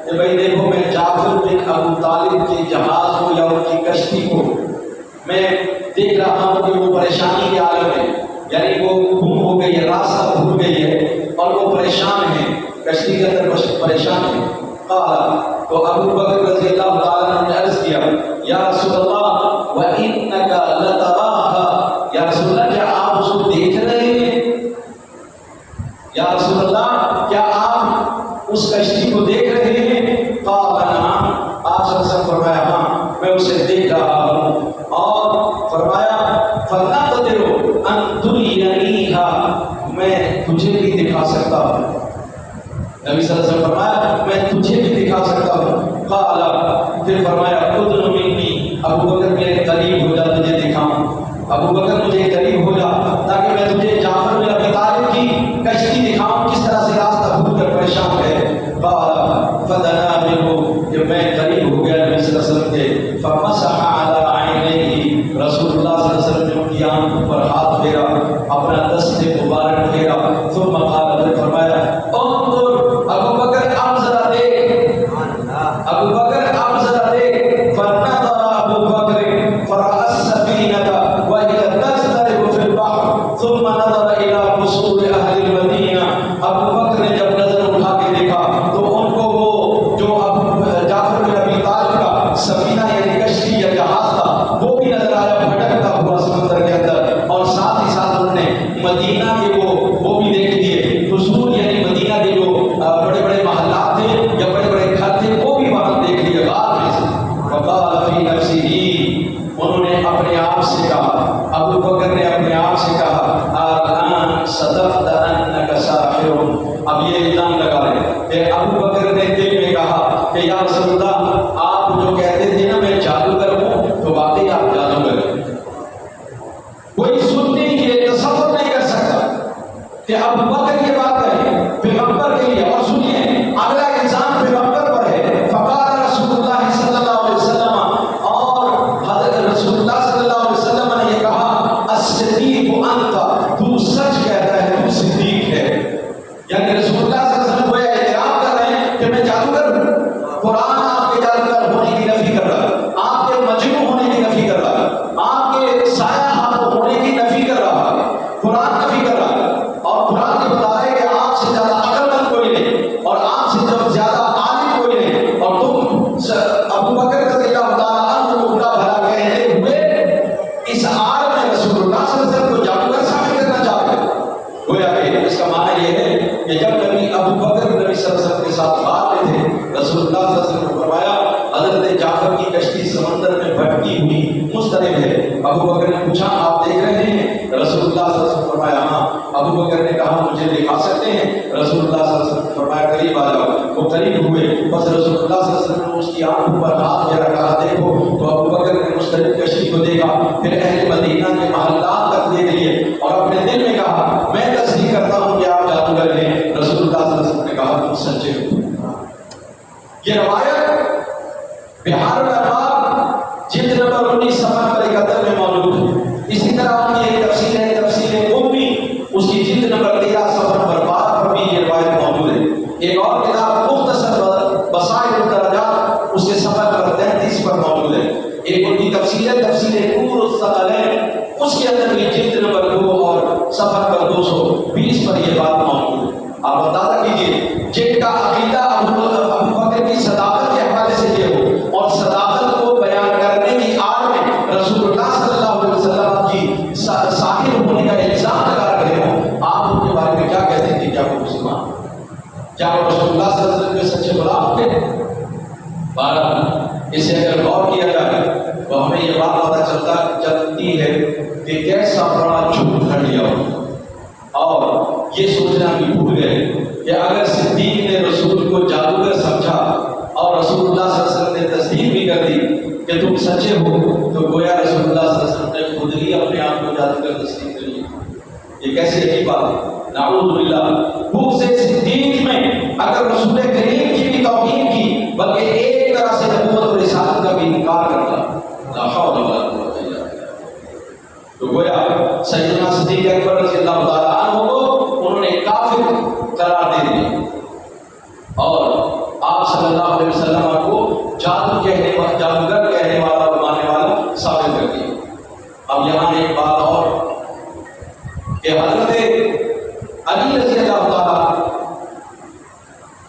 کہ بھائی دیکھو میں جعفر بن ابو طالب کے جہاز کو یا ان کی کشتی کو میں دیکھ رہا ہوں کہ وہ پریشانی کے عالم میں، یعنی وہ گم ہو گئی ہے، راستہ بھول گئی ہے اور وہ پریشان ہے، کشتی کے اندر پریشان ہے. تو ابو بکر رضی اللہ تعالیٰ عنہ نے عرض کیا یا رسول اللہ وَإِنَّكَ لَتَرَاهَا، یا رسول اللہ کیا آپ اس کو دیکھ رہے ہیں؟ یا رسول اللہ کیا آپ اس کشتی کو دیکھ رہے ہیں؟ قال نعم، آپ صلی اللہ علیہ وسلم فرمایا ہاں میں اسے دیکھ رہا ہوں. اور فرمایا قریب ہو جا تجھے دکھاؤں، ابو بکر مجھے قریب ہو جا تاکہ میں تجھے جعفر بن ابی طالب کی کشتی دکھاؤں کس طرح سے راستہ بھول کر پریشان ہے۔ فدنا منه، جب میں قریب ہو گیا نبی صلی اللہ علیہ وسلم کے، فمسح على عینیہ، رسول اللہ صلی اللہ علیہ وسلم نے ان کی آنکھوں پر ہاتھ پھیرا، اپنا دست مبارک پھیرا، ثم قال، پھر فرمایا انظر ابو بکر اب ذرا دیکھ، ابو بکر اب ذرا دیکھ، فنظر ابو بکر فرأى السفینة وهي تضطرب في البحر ثم نظر الى قصور اہل المدینہ، ابو بکر نے جب نظر اٹھا کے دیکھا تو ان کو وہ جو جعفر بن ابی طالب کا سفینہ یعنی کشتی یا جہاز تھا وہ بھی نظر آیا بھٹکتا ہوا سمندر کے اندر، اور ساتھ ہی ساتھ انہوں نے مدینہ کے وہ بھی دیکھ لیے، قصور یعنی مدینہ کے جو بڑے بڑے محلات تھے یا بڑے بڑے گھر تھے وہ بھی وہاں دیکھ لیے غار میں سے۔ وقال فی نفسہ، انہوں نے اپنے آپ سے کہا، ابو بکر نے اپنے آپ سے کہا الآن صدقت انک ساحر، اب یہ الزام لگا رہے کہ ابو بکر نے دل میں کہا کہ یا رسول اللہ آپ جو کہتے تھے نا میں جادوگر ہوں تو واقعی آپ جادوگر ہیں۔ کوئی سننے یہ تصور نہیں کر سکتا کہ ابو بکر یہ بات کہے پیغمبر کے لیے، اور سنیے اگلا الزام پیغمبر پر ہے۔ فقال رسول اللہ صلی اللہ علیہ وسلم، اور حضرت رسول اللہ صلی اللہ علیہ وسلم نے یہ کہا الصدیق انت، تو سچ کہتا ہے، تو صدیق ہے، یعنی رسول اللہ صلی اللہ علیہ وسلم کو اعتراف کر رہے ہیں کہ میں جادوگر ہوں۔ قرآن آپ کے جادوگر ہونے کی نفی کر رہا ہے، آپ کے مجنون ہونے کی نفی کر رہا ہے، آپ کے سایہ ہاتھ ہونے کی نفی کر رہا ہے، قرآن نفی کر رہا ہے، اور قرآن یہ بتا رہے کہ آپ سے زیادہ عقل مند کوئی نہیں اور آپ سے جب زیادہ عالم کوئی نہیں، اور تم ابو بکر رضی اللہ تعالیٰ عنہ کو برا بھلا کہتے ہوئے اس آڑ میں رسول اللہ صلی اللہ علیہ وسلم کو جادوگر ثابت کرنا چاہتے ہیں۔ گویا کہ اس کا معنی یہ ہے کہ جب نبی ابو بکر نبی صلی اللہ علیہ وسلم کے ساتھ بات میں تھے، رسول اللہ صلی اللہ علیہ وسلم نے فرمایا حضرت جعفر کی کشتی سمندر میں بھٹکی ہوئی مضطرب ہے۔ ابو بکر نے پوچھا آپ دیکھ رہے ہیں؟ رسول اللہ صلی اللہ علیہ وسلم نے فرمایا ہاں۔ ابو بکر نے کہا مجھے دکھا سکتے ہیں؟ رسول اللہ صلی اللہ علیہ وسلم نے فرمایا قریب آ جاؤ۔ وہ قریب ہوئے، بس رسول اللہ صلی اللہ علیہ وسلم نے اس کی آنکھوں پر ہاتھ پھیرا، کہا دیکھو، تو ابو بکر نے مضطرب کشتی کو دیکھا، پھر اہل مدینہ کے محلات تک دیکھ لیے، اور اپنے دل میں کہا میں تصدیق کرتا ہوں کہ آپ جادوگر ہیں۔ رسول اللہ صلی اللہ علیہ وسلم نے کہا تم سچے ہو۔ یہ روایت بہار الانوار جلد نمبر 19 صفحہ نمبر 71 میں موجود ہے۔ اسی طرح ان کی ایک تفسیر ہے تفسیر امی، اس کی جلد نمبر 13 صفحہ نمبر 12 پر بھی یہ روایت موجود ہے۔ ایک اور کتاب مختصر بصائر الدرجات، اس کے صفحہ نمبر 33 پر موجود ہے۔ ایک ان کی تفسیر ہے تفسیر نور الثقلین، اس کے اندر بھی جلد نمبر 2 اور صفحہ نمبر 220 پر یہ بات موجود ہے۔ آپ اندازہ کیجیے جن کا عقیدہ ابو بکر کی صداقت کے حوالے سے یہ ہو اور صداقت کو بیان کرنے کی آڑ میں رسول اللہ صلی اللہ علیہ وسلم کی ساحر ہونے کا الزام لگا رہے ہوں، آپ ان کے بارے میں کیا کہتے ہیں کہ کیا وہ مسلمان، کیا وہ رسول اللہ صلی اللہ علیہ وسلم کے سچے غلام تھے؟ بہرحال اسے اگر غور کیا جائے تو ہمیں یہ بات پتہ چلتی ہے کہ کیسا بڑا جھوٹ گھڑ لیا ہو، اور یہ سوچنا بھی بھول گئے کہ اگر صدیق نے رسول کو جادوگر سمجھا اور رسول اللہ صلی اللہ علیہ وسلم نے تصدیق بھی کر دی کہ تم سچے ہو، تو گویا رسول اللہ صلی اللہ علیہ وسلم نے خود ہی اپنے آپ کو جادوگر تسلیم کر لیا۔ یہ کیسی عجیب بات ہے، نعوذ باللہ۔ بھوک سے صدیق میں اگر رسول کریم کی بھی توہین کی، بلکہ ایک طرح سے نبوت اور رسالت کا بھی انکار کرتا، لا حول ولا قوت الا باللہ، تو گویا سیدنا صدیق اکبر رضی اللہ تعالیٰ عنہ کو انہوں نے کافر قرار دے دیا، اور آپ صلی اللہ علیہ وسلم کو جادوگر کہنے والا اور ماننے والا ثابت کر دیا۔ اب یہاں ایک بات اور کہ حضرت علی رضی اللہ تعالیٰ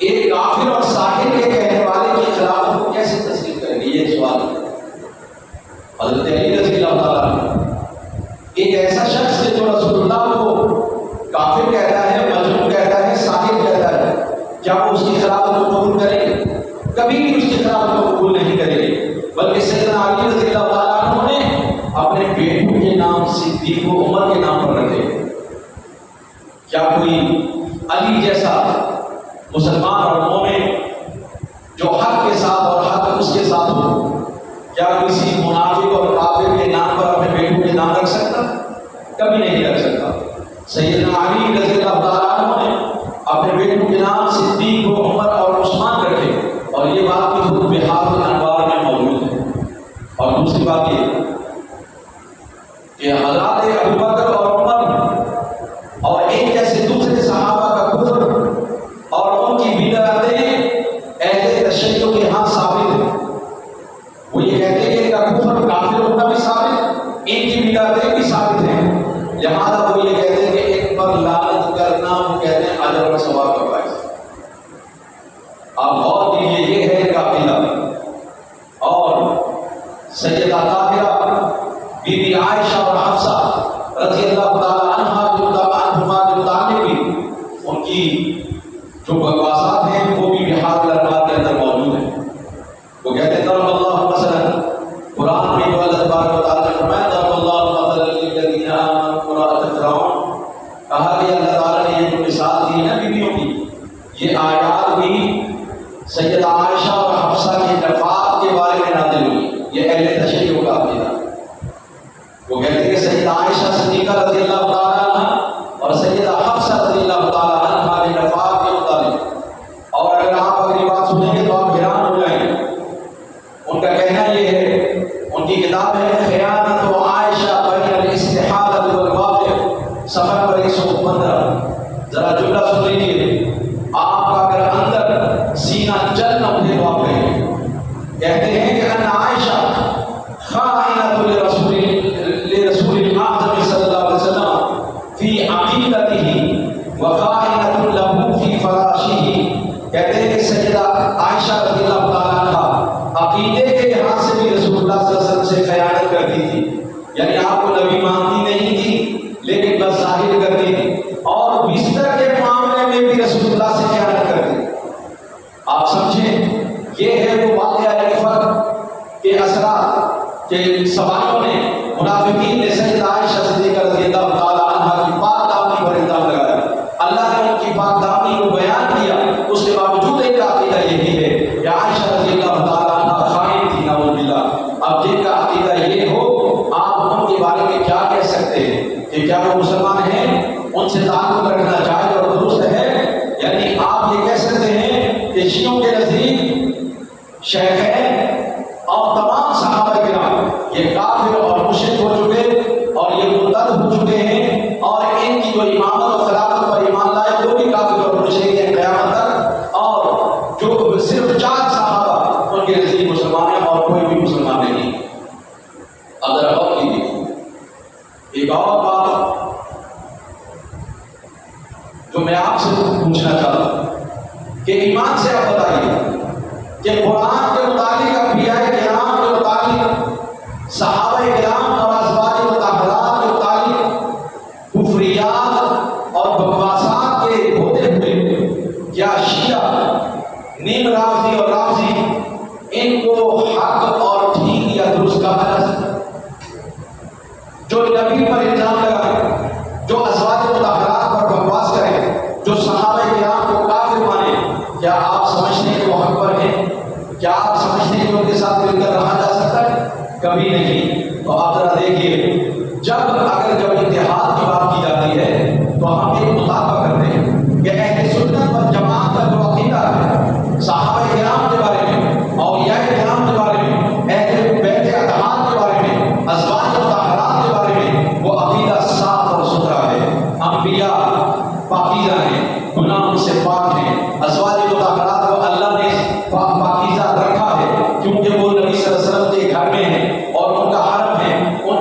ایک کافر اور ساحر کے کہنے والے کی خلافت کو کیسے تسلیم کریں گے، یہ سوال ہے۔ حضرت علی رضی اللہ تعالیٰ ایک ایسا شخص ہے جو رسول اللہ کو کافر کہتا ہے، مجنون کہتا ہے، ساحر کہتا ہے، کیا وہ اس کی خلافت کو قبول کریں گے؟ کبھی بھی اس کی خلافت کو قبول نہیں کریں گے، بلکہ سیدنا علی رضی اللہ تعالیٰ عنہ نے اپنے بیٹوں کے نام صدیق و عمر کے نام پر رکھے۔ کیا کوئی علی جیسا مسلمان اور مومن جو حق کے ساتھ اور حق اس کے ساتھ ہو، کیا کسی منافق اور کافر کے کہ حضرات ابو بکر اور عمر اور ایک جیسے دوسرے صحابہ کا کفر اور ان کی بدعتیں اہل تشیع کے ہاں ثابت ہیں. وہ یہ کہتے ہیں کہ ان کا کفر کافر ہونا بھی ثابت، ان کی بدعتیں بھی ثابت ہیں. لہٰذا وہ یہ کہتے ہیں کہ ایک پر لعنت کرنا وہ کہتے ہیں اجر اور ثواب کا باعث. آپ غور کیجیے، یہ ہے ان کا عقیدہ. اور سیدہ طاہرہ بی بی عائشہ اور حفصہ رضی اللہ تعالی عنہا کے متعلق بھی ان کی جو بکواسات ہیں وہ بھی بحار الانوار کے اندر موجود ہیں. وہ کہتے ہیں ضرب اللہ مثلا، قرآن میں جو اللہ تبارک و تعالیٰ نے فرمایا ضرب اللہ مثلا للذین آمنوا امرأۃ فرعون، کہا کہ اللہ تعالیٰ نے یہ جو مثال دی ہے نا بیویوں کی، یہ آیات بھی سیدہ عائشہ اور حفصہ کے نفاق کے بارے میں نازل ہوئی. یہ اہل تشیع کا عقیدہ. وہ کہتے ہیں کہ سیدہ عائشہ صدیقہ رضی اللہ تعالیٰ عنہ اور سیدہ حفصہ رضی اللہ تعالیٰ عنہ کے نفاق کے مطابق، اور اگر آپ اگلی بات سنیں گے تو آپ حیران ہو جائیں گے. ان کا کہنا یہ ہے، ان کی کتاب ہے خیانت و عائشہ بین الاستحالۃ والواقع، صفحہ پر 115. ذرا جملہ سن لیجیے. آپ کا اگر اندر سینہ جل نہ اٹھے تو آپ کہیں. کہتے ہیں کہ ان عائشہ خائنۃ لرسول الاعظم صلی اللہ علیہ وسلم فی عقیدتہ وخائنۃ لہ فی فراشہ. کہتے ہیں کہ سیدہ عائشہ رضی اللہ تعالیٰ عنہ عقیدے کے لحاظ سے بھی رسول اللہ صلی اللہ علیہ وسلم سے خیانت کرتی تھی. یعنی آپ کو نبی مانتی نہیں تھی لیکن بس ظاہر کرتی تھی، اور بستر کے معاملے میں بھی رسول اللہ سے خیانت کرتی تھی. آپ سمجھیں، یہ ہے وہ واقعہ فرق کے اثرات کہ سوالوں نے منافقین نے سیدہ عائشہ صدیقہ رضی اللہ تعالیٰ عنہ کی پاک دامنی پر الزام لگایا. اللہ نے ان کی پاک دامنی کو بیان کیا، اس کے باوجود ایک عقیدہ یہی ہے کہ عائشہ رضی اللہ تعالیٰ عنہ خائن تھی نعوذ باللہ. اب جن کا عقیدہ یہ ہو، آپ ان کے بارے میں کیا کہہ سکتے ہیں کہ کیا وہ مسلمان ہیں؟ ان سے تعلق رکھنا جائز اور درست ہے. یعنی آپ یہ کہہ سکتے ہیں کہ شیعوں کے نزدیک شیخین اور تمام صحابہ کرام یہ کافر اور مشرک ہو چکے اور یہ مرتد ہو چکے ہیں، اور ان کی جو امامت اور خلافت پر ایمان لائے وہ بھی کافر اور مشرک ہیں قیامت تک. اور جو صرف 4 صحابہ ان کے نزدیک مسلمان ہیں اور کوئی بھی مسلمان نہیں. اب ذرا غور کیجیے، ایک اور بات جو میں آپ سے پوچھنا چاہتا ہوں کہ ایمان سے آپ بتائیے کہ قرآن کے متعلق، انبیاء کرام کے متعلق، صحابہ کرام اور ازواج مطہرات کے متعلق کفریات اور بکواسات کے ہوتے ہوئے کیا شیعہ نیم رافضی اور رافضی ان کو حق اور ٹھیک یا درست کہا جا سکتا؟ جو نبی پر الزام لگائے، جو ازواج مطہرات پر بکواس کرے، جو صحابہ کرام کو کافر مانے، کیا آپ سمجھتے ہیں کہ وہ حق پر ہیں؟ کیا آپ سمجھتے ہیں کہ ان کے ساتھ مل کر رہا جا سکتا ہے؟ کبھی نہیں. تو آپ ذرا دیکھیے، جب اتحاد کی بات کی جاتی ہے تو ہم ایک مطالبہ کرتے ہیں کہ اہل سنت و جماعت کا جو عقیدہ ہے صحابہ کرام کے بارے میں، اولیاء کرام کے بارے میں، اہل بیت اتحاد کے بارے میں، ازواج مطہرات کے بارے میں، وہ عقیدہ صاف اور ستھرا ہے. انبیاء پاکیزہ ہیں، گناہ ان سے پاک ہیں. ازواج مطہرات کو اللہ نے پاکیزہ رکھا ہے کیونکہ وہ نبی صلی اللہ علیہ وسلم کے گھر میں ہیں اور ان کا حرم ہے. ان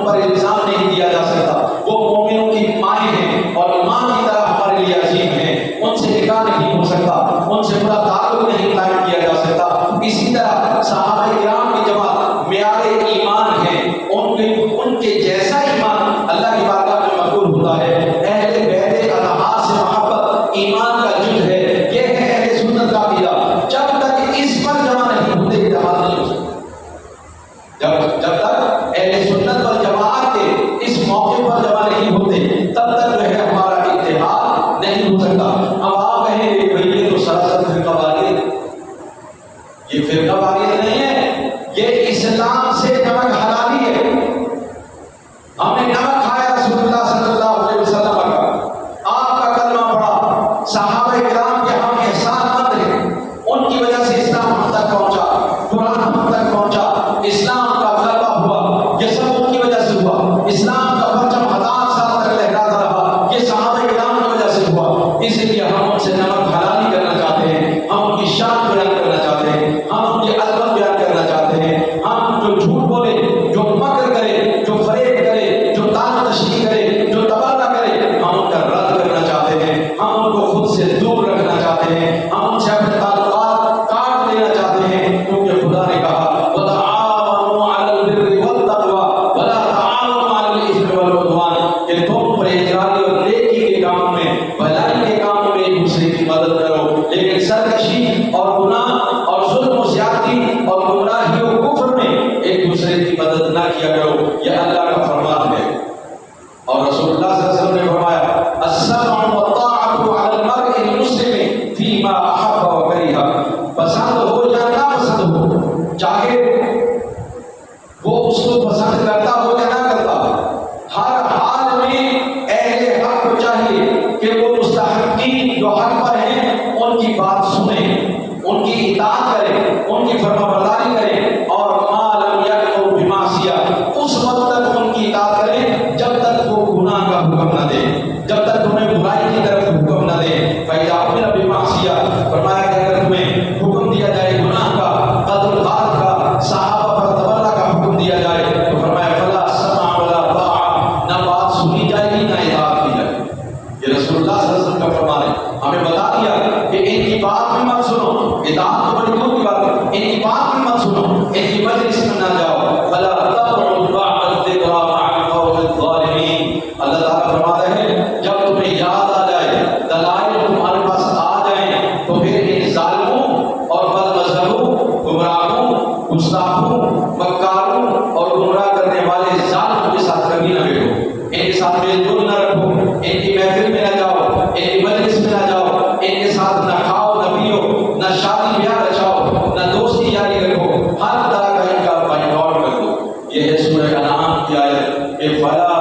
کہ فلا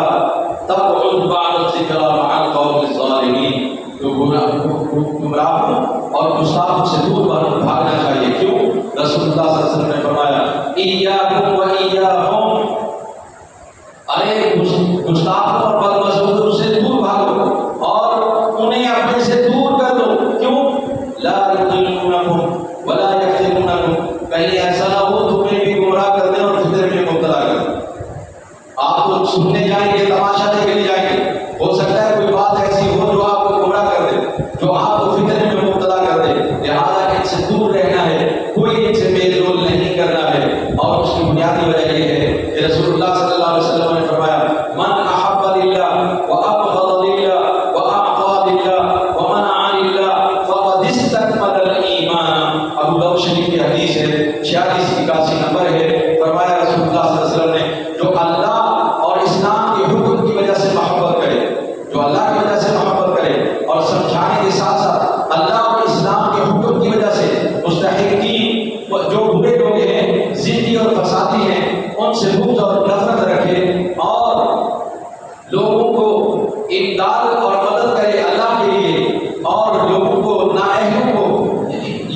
تقعد بعد الذکر مع القوم الظالمین، تو گمراہوں اور گستاخوں سے دور بھاگنا چاہیے. کیوں؟ رسول اللہ صلی اللہ علیہ وسلم نے فرمایا ایاکم و ایاہم، ارے گستاخوں اور بدمزدوروں سے دور بھاگو اور انہیں اپنے سے دور کر دو. کیوں؟ لا یضلونکم ولا یفتنونکم، کہیں ایسا نہ ہو تمہیں بھی گمراہ کر دیں اور فتنے میں مبتلا کر دیں. آپ تو سننے جائیں گے، تماشا دیکھنے جائیں گے، ہو سکتا ہے کوئی بات ایسی ہو جو آپ کو گمراہ کر دے، جو آپ کو فتنے میں مبتلا کر دے. لہٰذا ان سے دور رہنا ہے، کوئی ان سے میل جول نہیں کرنا ہے. اور اس کی بنیادی وجہ یہ ہے کہ رسول اللہ صلی اللہ علیہ وسلم نے فرمایا من احب للہ وابغض للہ واعطى للہ ومنع للہ فقد استكمل الایمان. ابو داؤد شریف کی حدیث ہے، 8681 نمبر ہے. فرمایا رسول اللہ صلی اللہ علیہ وسلم نے جو اللہ اور اسلام کے حکم کی وجہ سے محبت کرے، جو اللہ کی وجہ سے محبت کرے اور سمجھانے کے ساتھ ساتھ اللہ اور اسلام کے حکم کی وجہ سے مستحقین جو برے لوگ ہیں، ضدی اور فسادی ہیں، ان سے بغض اور نفرت رکھے اور لوگوں کو امداد اور مدد کرے اللہ کے لیے، اور لوگوں کو نااہلوں کو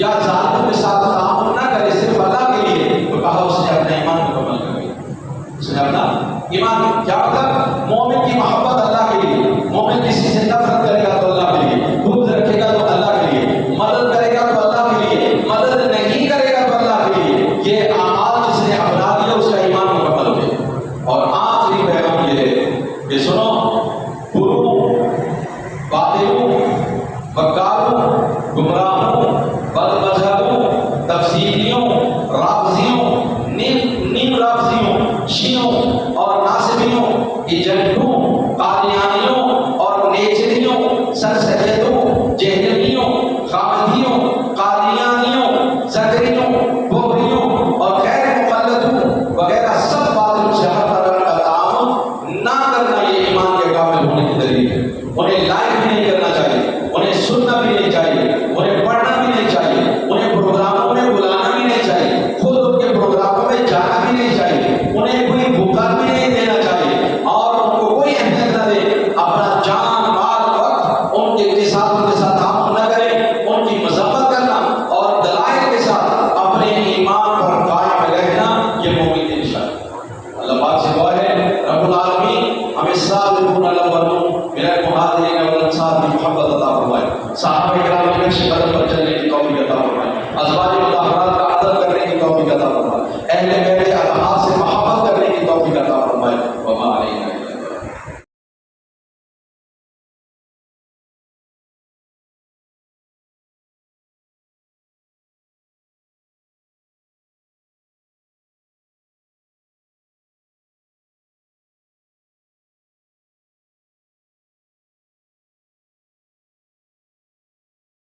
یا ظالموں کے ساتھ تعاون نہ کرے صرف اللہ کے لیے، تو کہا اس نے اپنا ایمان مکمل کر لیا. اس نے اپنا ایمان، کیا مطلب؟ مومن کی محبت اللہ کے لیے، مومن کسی سے نفرت کرے گا تو اللہ کے لیے، بغض رکھے گا تو اللہ کے لیے، مدد کرے گا تو اللہ کے لیے، مدد نہیں کرے گا تو اللہ کے لیے. یہ اعمال جس نے اپنا لیا اس کا ایمان مکمل ہو گیا. اور آخری پیغام یہ ہے کہ سنو، بروں، باطلوں، بکاروں، گمراہوں، بد مذہبوں، تفسیریوں، رافضیوں، نیم رافضیوں، شیعوں اور ناصبیوں، ایجنٹوں، قادیانیوں اور نیچریوں، سرسریوں، جہلمیوں، خامدیوں، قادیانیوں، زکریوں، بوریوں اور غیر مقلدوں وغیرہ سب باطلوں سے ہر طرح کا تعاون نہ کرنا، یہ ایمان کے کامل ہونے کی دلیل ہے. انہیں لائک بھی نہیں کرنا چاہیے، انہیں سننا بھی نہیں چاہیے، انہیں پڑھنا بھی نہیں چاہیے، انہیں پروگراموں میں بلانا بھی نہیں چاہیے، خود ان کے پروگراموں میں جانا بھی نہیں چاہیے، انہیں کوئی بھوکا بھی نہیں دینا چاہیے، اور ان کو کوئی اہمیت نہ دے. اپنا جان مال وقت ان کے ساتھ تعاون نہ کرے، ان کی مذمت کرنا اور دلائل کے ساتھ اپنے ایمان پر قائم رہنا، یہ مومن کی نشانی ہے. اللہ پاک سے دعا ہے رب العالمین ہمیں سابقون الاولون من المہاجرین والانصار کی محبت عطا فرمائے، صحابہ کرام کے نقش قدم پر چلنے کی توفیق عطا فرمائے، ازواج مطہرات